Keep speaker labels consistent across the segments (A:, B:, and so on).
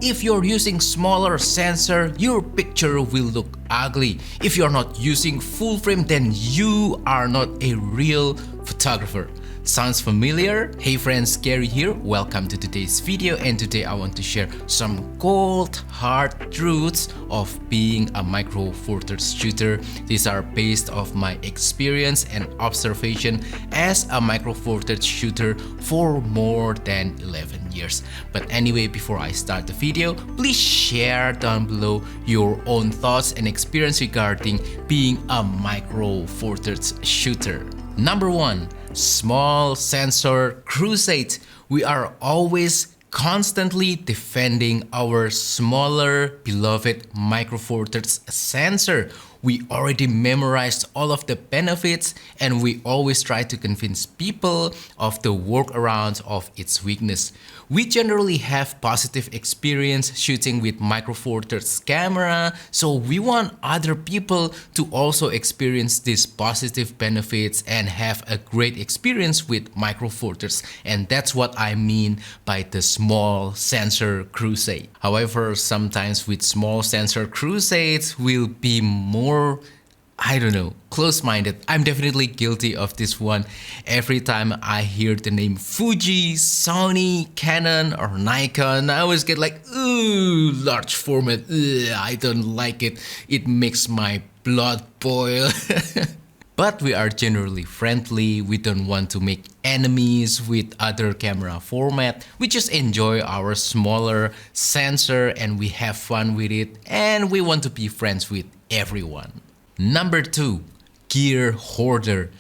A: if you're using smaller sensor, your picture will look ugly. If you're not using full frame, then you are not a real photographer. Sounds familiar? Hey friends, Gary here. Welcome to today's video, and today I want to share some cold hard truths of being a micro four thirds shooter. These are based off my experience and observation as a micro four thirds shooter for more than 11 years. But anyway, before I start the video, please share down below your own thoughts and experience regarding being a micro four thirds shooter. Number 1. Small sensor crusade. We are always constantly defending our smaller beloved micro four thirds sensor. We already memorized all of the benefits, and we always try to convince people of the workarounds of its weakness. We generally have positive experience shooting with micro four thirds camera, so we want other people to also experience these positive benefits and have a great experience with micro four thirds, and that's what I mean by the small sensor crusade. However, sometimes with small sensor crusades will be more, close-minded. I'm definitely guilty of this one. Every time I hear the name Fuji, Sony, Canon, or Nikon, I always get like, ooh, large format, I don't like it. It makes my blood boil. But we are generally friendly. We don't want to make enemies with other camera format. We just enjoy our smaller sensor and we have fun with it, and we want to be friends with everyone. Number 2. Gear hoarder.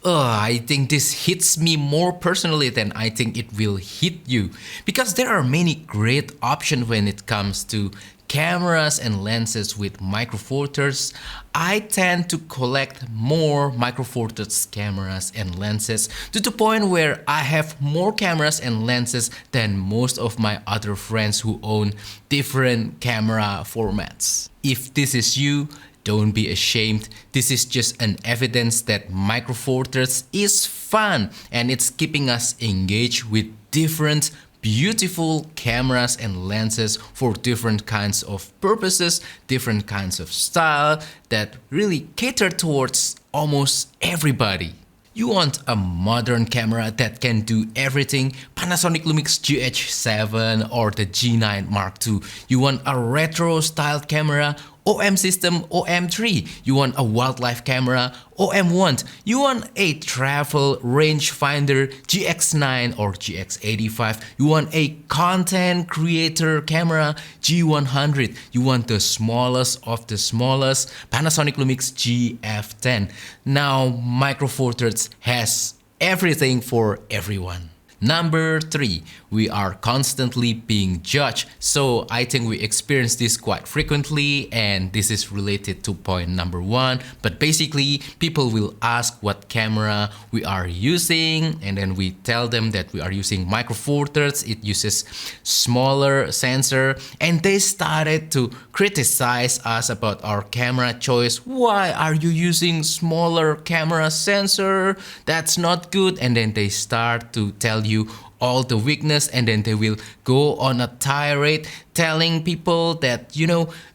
A: I think this hits me more personally than I think it will hit you, because there are many great options when it comes to cameras and lenses with micro four thirds. I tend to collect more micro four thirds cameras and lenses to the point where I have more cameras and lenses than most of my other friends who own different camera formats. If this is you, don't be ashamed. This is just an evidence that micro four thirds is fun, and it's keeping us engaged with different beautiful cameras and lenses for different kinds of purposes, different kinds of style that really cater towards almost everybody. You want a modern camera that can do everything, Panasonic Lumix GH7 or the G9 Mark II. You want a retro style camera, OM system OM3. You want a wildlife camera, OM1. You want a travel rangefinder, GX9 or GX85. You want a content creator camera, G100. You want the smallest of the smallest, Panasonic Lumix GF10. Now micro four thirds has everything for everyone. Number 3, we are constantly being judged. So I think we experience this quite frequently, and this is related to point number 1. But basically, people will ask what camera we are using, and then we tell them that we are using micro four thirds. It uses smaller sensor, and they started to criticize us about our camera choice. Why are you using smaller camera sensor? That's not good. And then they start to tell you all the weakness, and then they will go on a tirade telling people that,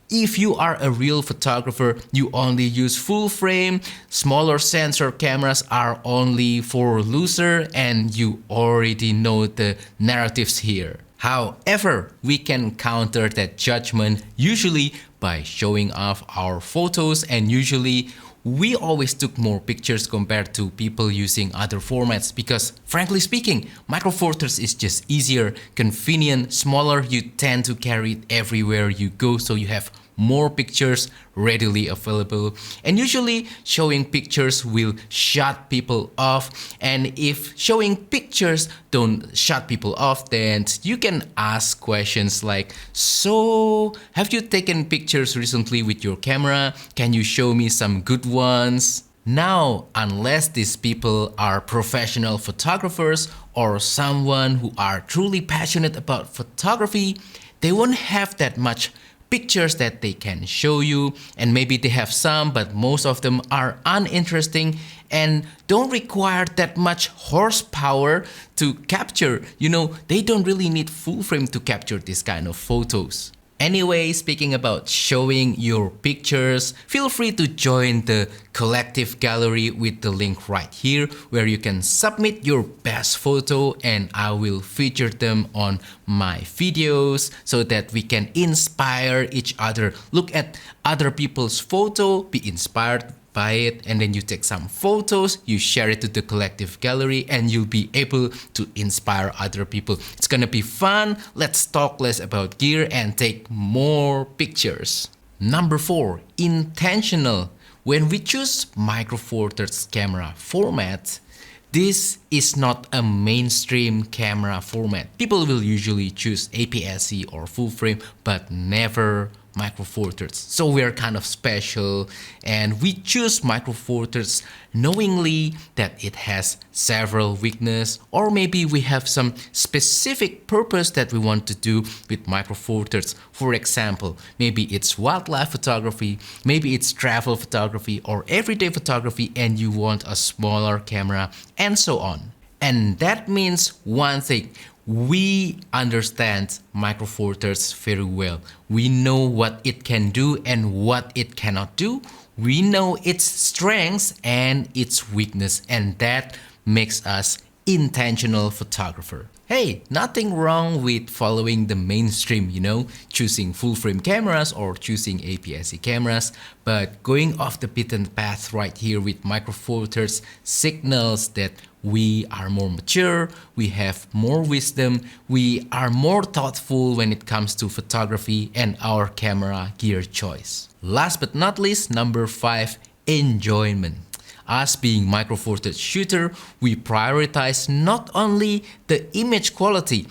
A: if you are a real photographer, you only use full frame, smaller sensor cameras are only for loser, and you already know the narratives here. However, we can counter that judgment usually by showing off our photos, and usually we always took more pictures compared to people using other formats, because frankly speaking, micro four thirds is just easier, convenient, smaller. You tend to carry it everywhere you go, so you have more pictures readily available, and usually showing pictures will shut people off. And if showing pictures don't shut people off, then you can ask questions like, so have you taken pictures recently with your camera? Can you show me some good ones? Now, unless these people are professional photographers or someone who are truly passionate about photography, they won't have that much pictures that they can show you, and maybe they have some, but most of them are uninteresting and don't require that much horsepower to capture. They don't really need full frame to capture this kind of photos. Anyway, speaking about showing your pictures, feel free to join the collective gallery with the link right here, where you can submit your best photo and I will feature them on my videos so that we can inspire each other. Look at other people's photo, be inspired by it, and then you take some photos, you share it to the collective gallery, and you'll be able to inspire other people. It's gonna be fun. Let's talk less about gear and take more pictures. Number 4, intentional. When we choose Micro Four Thirds camera format, this is not a mainstream camera format. People will usually choose APS-C or full frame, but never Micro Four Thirds. So we're kind of special, and we choose Micro Four Thirds knowingly that it has several weaknesses, or maybe we have some specific purpose that we want to do with Micro Four Thirds. For example, maybe it's wildlife photography, maybe it's travel photography or everyday photography, and you want a smaller camera, and so on. And that means one thing: we understand Micro Four Thirds very well. We know what it can do and what it cannot do. We know its strengths and its weakness, and that makes us intentional photographer. Hey, nothing wrong with following the mainstream, choosing full frame cameras or choosing APS-C cameras, but going off the beaten path right here with Micro Four Thirds signals that we are more mature, we have more wisdom, we are more thoughtful when it comes to photography and our camera gear choice. Last but not least, number 5, enjoyment. Us being Micro Four Thirds shooter, we prioritize not only the image quality.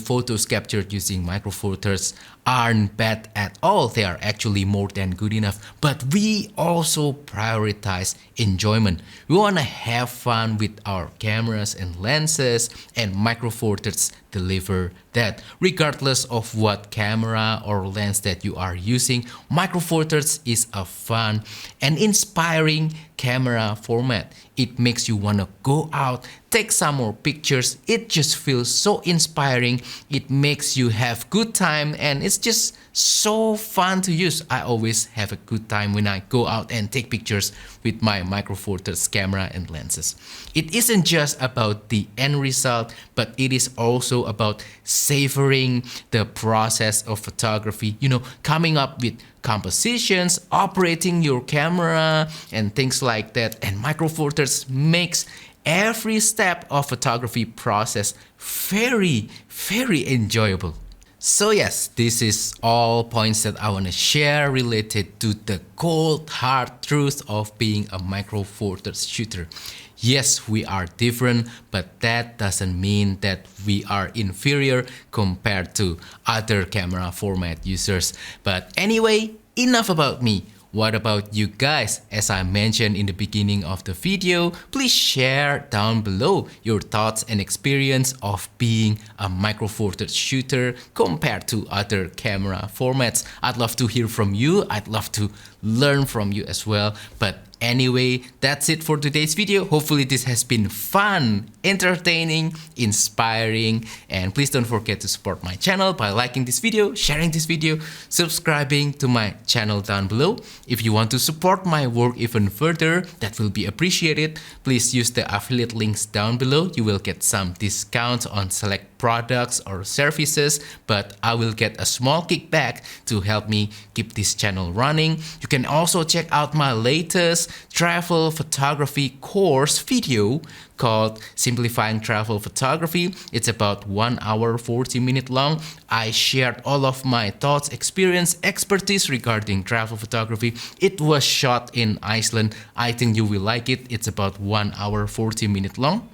A: Photos captured using Micro Four Thirds aren't bad at all. They are actually more than good enough. But we also prioritize enjoyment. We want to have fun with our cameras and lenses, and Micro Four Thirds deliver that. Regardless of what camera or lens that you are using, Micro Four Thirds is a fun and inspiring camera format. It makes you want to go out, take some more pictures. It just feels so inspiring. It makes you have good time, and it's just so fun to use. I always have a good time when I go out and take pictures with my Micro Four Thirds camera and lenses. It isn't just about the end result, but it is also about savoring the process of photography, coming up with compositions, operating your camera, and things like that. And Micro Four Thirds makes every step of photography process very, very enjoyable. So yes, this is all points that I want to share related to the cold hard truth of being a Micro Four Thirds shooter. Yes, we are different, but that doesn't mean that we are inferior compared to other camera format users. But anyway, enough about me. What about you guys? As I mentioned in the beginning of the video, please share down below your thoughts and experience of being a Micro Four Thirds shooter compared to other camera formats. I'd love to hear from you. I'd love to learn from you as well. But anyway, that's it for today's video. Hopefully this has been fun, entertaining, inspiring, and please don't forget to support my channel by liking this video, sharing this video, subscribing to my channel down below. If you want to support my work even further, that will be appreciated. Please use the affiliate links down below. You will get some discounts on select products or services, but I will get a small kickback to help me keep this channel running. You can also check out my latest travel photography course video called Simplifying Travel Photography. It's about 1 hour 40-minute long. I shared all of my thoughts, experience, expertise regarding travel photography. It was shot in Iceland. I think you will like it. It's about 1 hour 40-minute long.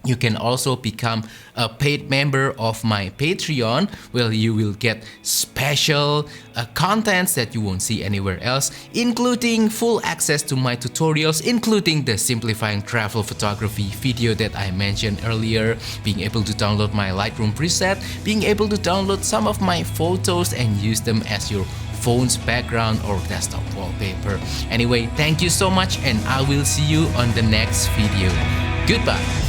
A: You can also become a paid member of my Patreon, where you will get special contents that you won't see anywhere else, including full access to my tutorials, including the Simplifying Travel Photography video that I mentioned earlier, being able to download my Lightroom preset, being able to download some of my photos and use them as your phone's background or desktop wallpaper. Anyway, thank you so much and I will see you on the next video. Goodbye.